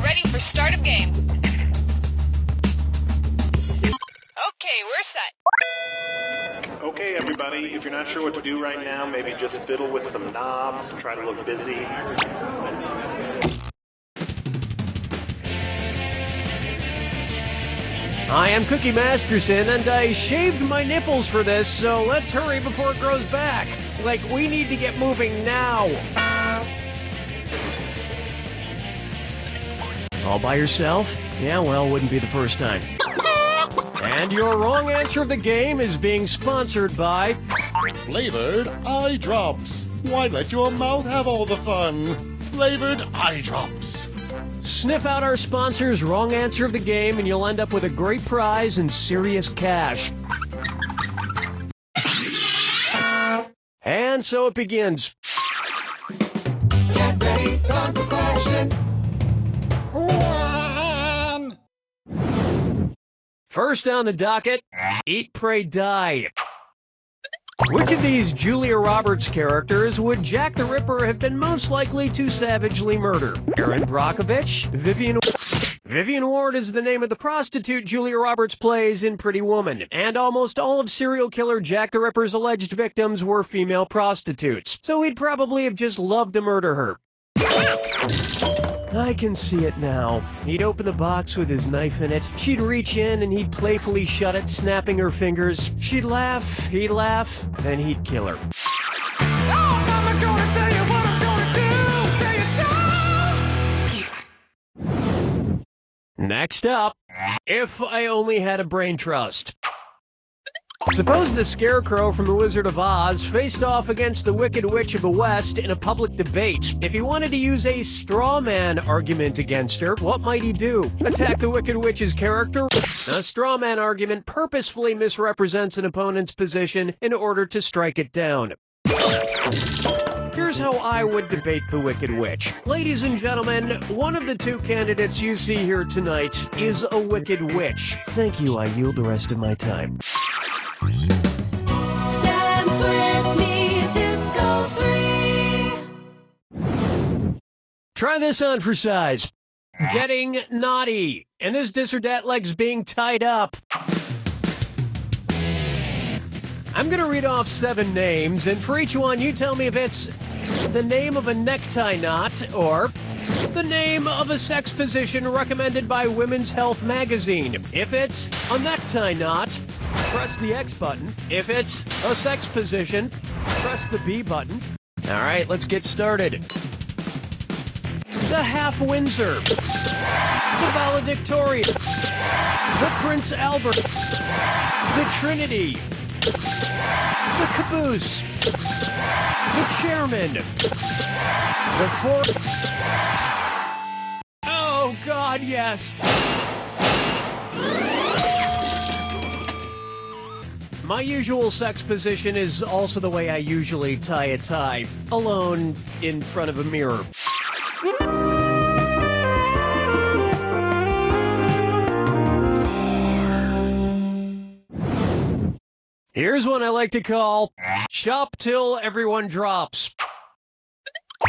ready for start of game. Okay, we're set. Okay, everybody, if you're not sure what to do right now, maybe just fiddle with some knobs, try to look busy. I am Cookie Masterson, and I shaved my nipples for this, so let's hurry before it grows back. Like, we need to get moving now. All by yourself? Yeah, well, wouldn't be the first time. And your wrong answer of the game is being sponsored by... Flavored eye drops. Why let your mouth have all the fun? Flavored eye drops. Sniff out our sponsor's wrong answer of the game, and you'll end up with a great prize and serious cash. And so it begins. Get ready, time for question 1. First on the docket, Eat, Pray, Die. Which of these Julia Roberts characters would Jack the Ripper have been most likely to savagely murder? Erin Brockovich? Vivian Ward is the name of the prostitute Julia Roberts plays in Pretty Woman, and almost all of serial killer Jack the Ripper's alleged victims were female prostitutes, so he'd probably have just loved to murder her. I can see it now. He'd open the box with his knife in it. She'd reach in and he'd playfully shut it, snapping her fingers. She'd laugh, he'd laugh, then he'd kill her. Oh, Mama, gonna tell you what I'm gonna do. Tell you so. Next up, If I Only Had a Brain Trust. Suppose the Scarecrow from The Wizard of Oz faced off against the Wicked Witch of the West in a public debate. If he wanted to use a straw man argument against her, what might he do? Attack the Wicked Witch's character? A straw man argument purposefully misrepresents an opponent's position in order to strike it down. Here's how I would debate the Wicked Witch. Ladies and gentlemen, one of the two candidates you see here tonight is a Wicked Witch. Thank you, I yield the rest of my time. Dance with me, Disco 3. Try this on for size. Getting naughty. And this dis or dat leg's being tied up. I'm gonna read off 7 names, and for each one you tell me if it's the name of a necktie knot or the name of a sex position recommended by Women's Health magazine. If it's a necktie knot, press the X button. If it's a sex position, press the B button. All right, let's get started. The Half Windsor, the Valedictorian, the Prince Albert, the Trinity, the Caboose, the Chairman, the Four... Oh, God, yes. My usual sex position is also the way I usually tie a tie, alone in front of a mirror. Here's one I like to call Shop Till Everyone Drops.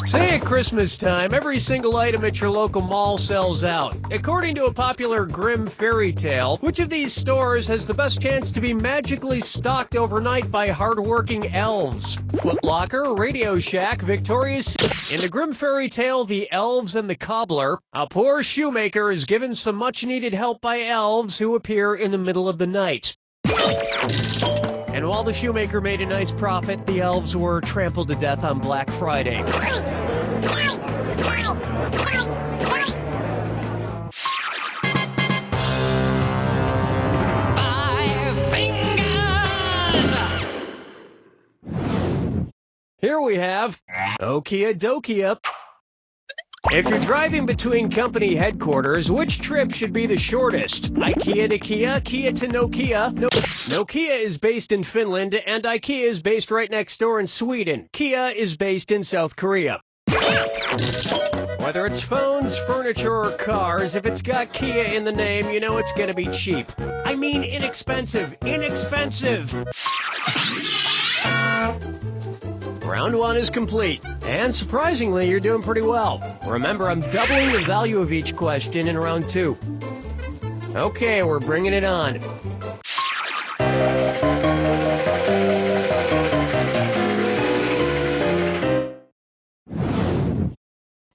Say at Christmas time, every single item at your local mall sells out. According to a popular grim fairy tale, which of these stores has the best chance to be magically stocked overnight by hardworking elves? Foot Locker, Radio Shack, Victoria's... In the grim fairy tale, The Elves and the Cobbler, a poor shoemaker is given some much-needed help by elves who appear in the middle of the night. And while the shoemaker made a nice profit, the elves were trampled to death on Black Friday. Here we have Okia Dokia. If you're driving between company headquarters, which trip should be the shortest? IKEA to Kia, Kia to Nokia. Nokia is based in Finland, and IKEA is based right next door in Sweden. Kia is based in South Korea. Whether it's phones, furniture, or cars, if it's got Kia in the name, you know it's gonna be cheap. I mean inexpensive. Inexpensive! Round 1 is complete. And surprisingly, you're doing pretty well. Remember, I'm doubling the value of each question in round 2. Okay, we're bringing it on.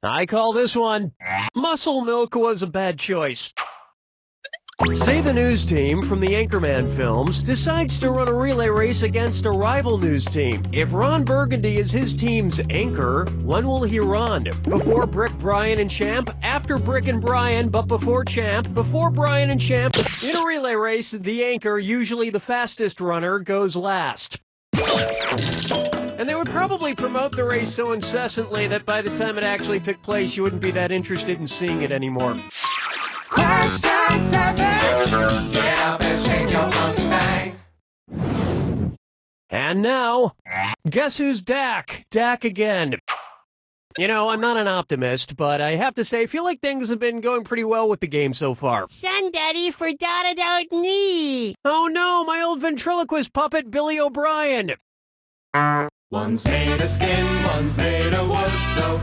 I call this one, Muscle Milk Was a Bad Choice. Say the news team from the Anchorman films decides to run a relay race against a rival news team. If Ron Burgundy is his team's anchor, when will he run? Before Brick, Brian, and Champ? After Brick and Brian, but before Champ? Before Brian and Champ? In a relay race, the anchor, usually the fastest runner, goes last. And they would probably promote the race so incessantly that by the time it actually took place, you wouldn't be that interested in seeing it anymore. Question 7. Get up and shake your funky bang. And now, guess who's Dak? Dak again. You know, I'm not an optimist, but I have to say, I feel like things have been going pretty well with the game so far. Son, Daddy forgot about me. Oh no, my old ventriloquist puppet, Billy O'Brien. One's made of skin, one's made of wood, so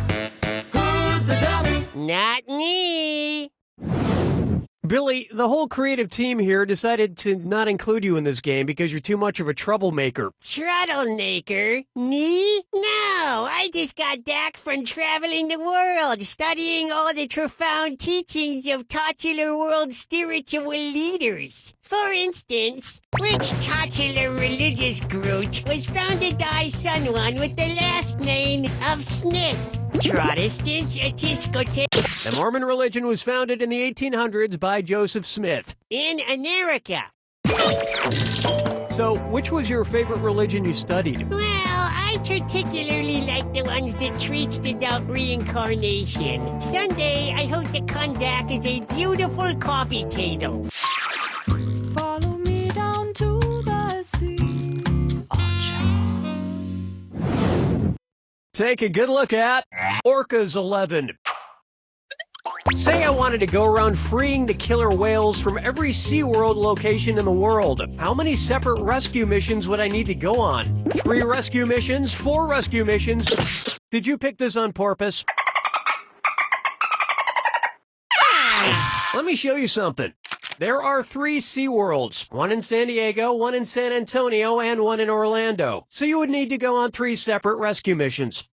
who's the dummy? Not me. Billy, the whole creative team here decided to not include you in this game because you're too much of a troublemaker. Troublemaker? Me? No, I just got back from traveling the world, studying all the profound teachings of titular world spiritual leaders. For instance, which titular religious group was founded by someone with the last name of Smith? Protestants, Episcopal. The Mormon religion was founded in the 1800s by Joseph Smith. In America. So, which was your favorite religion you studied? Well, I particularly like the ones that treats without reincarnation. Someday, I hope to come back as a beautiful coffee table. Follow me down to the sea. Take a good look at Orcas 11. Say I wanted to go around freeing the killer whales from every SeaWorld location in the world. How many separate rescue missions would I need to go on? 3 rescue missions? 4 rescue missions? Did you pick this on purpose? Let me show you something. There are 3 SeaWorlds, one in San Diego, one in San Antonio, and one in Orlando. So you would need to go on 3 separate rescue missions.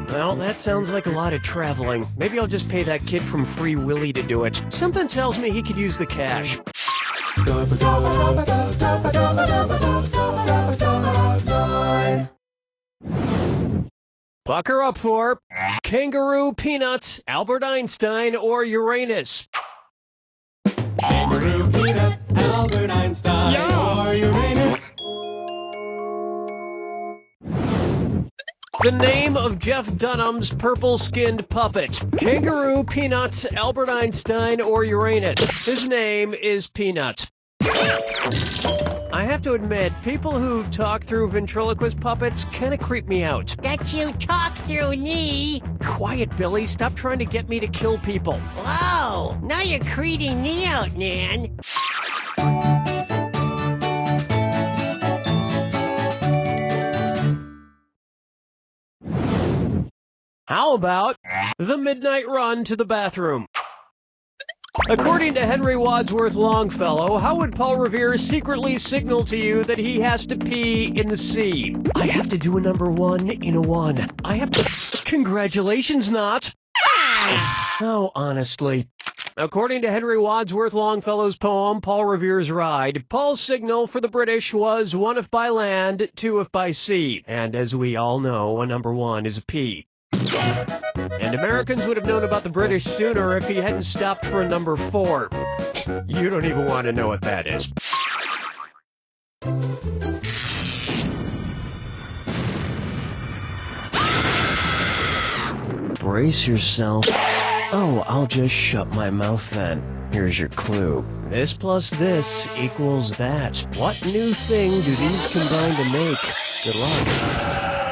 Well, that sounds like a lot of traveling. Maybe I'll just pay that kid from Free Willy to do it. Something tells me he could use the cash. Buck her up for Kangaroo, Peanuts, Albert Einstein, or Uranus. Kangaroo, peanut, Albert Einstein, or Uranus. The name of Jeff Dunham's purple-skinned puppet. Kangaroo, Peanuts, Albert Einstein, or Uranus. His name is Peanut. I have to admit, people who talk through ventriloquist puppets kind of creep me out. That you talk through me. Quiet, Billy. Stop trying to get me to kill people. Whoa, now you're creeping me out, man. How about the midnight run to the bathroom? According to Henry Wadsworth Longfellow, how would Paul Revere secretly signal to you that he has to pee in the sea? I have to do a number 1 in a 1. I have to... Congratulations, not. Oh, honestly. According to Henry Wadsworth Longfellow's poem, Paul Revere's Ride, Paul's signal for the British was 1 if by land, 2 if by sea. And as we all know, a number 1 is a P. And Americans would have known about the British sooner if he hadn't stopped for a number 4. You don't even want to know what that is. Brace yourself. Oh, I'll just shut my mouth then. Here's your clue. This plus this equals that. What new thing do these combine to make? Good luck.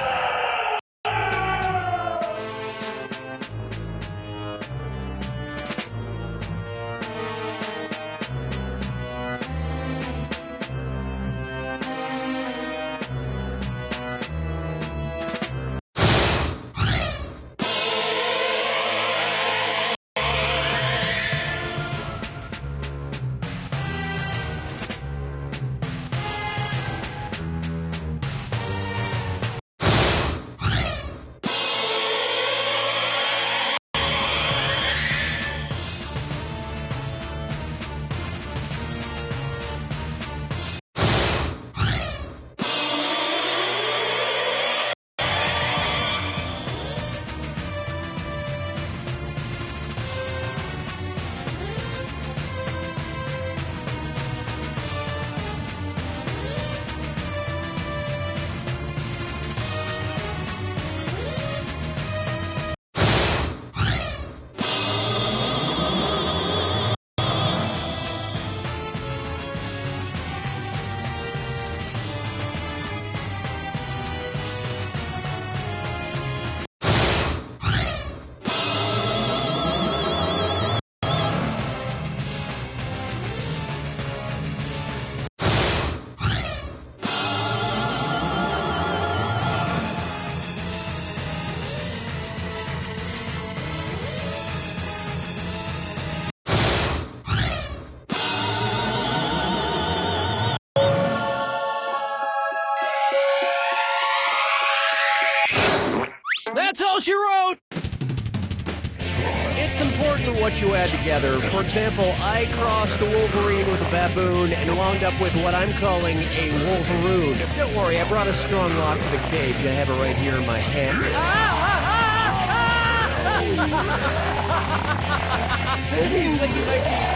she wrote! It's important what you add together. For example, I crossed a Wolverine with a baboon and wound up with what I'm calling a Wolveroon. Don't worry, I brought a strong lock to the cage. I have it right here in my hand. He's thinking my feet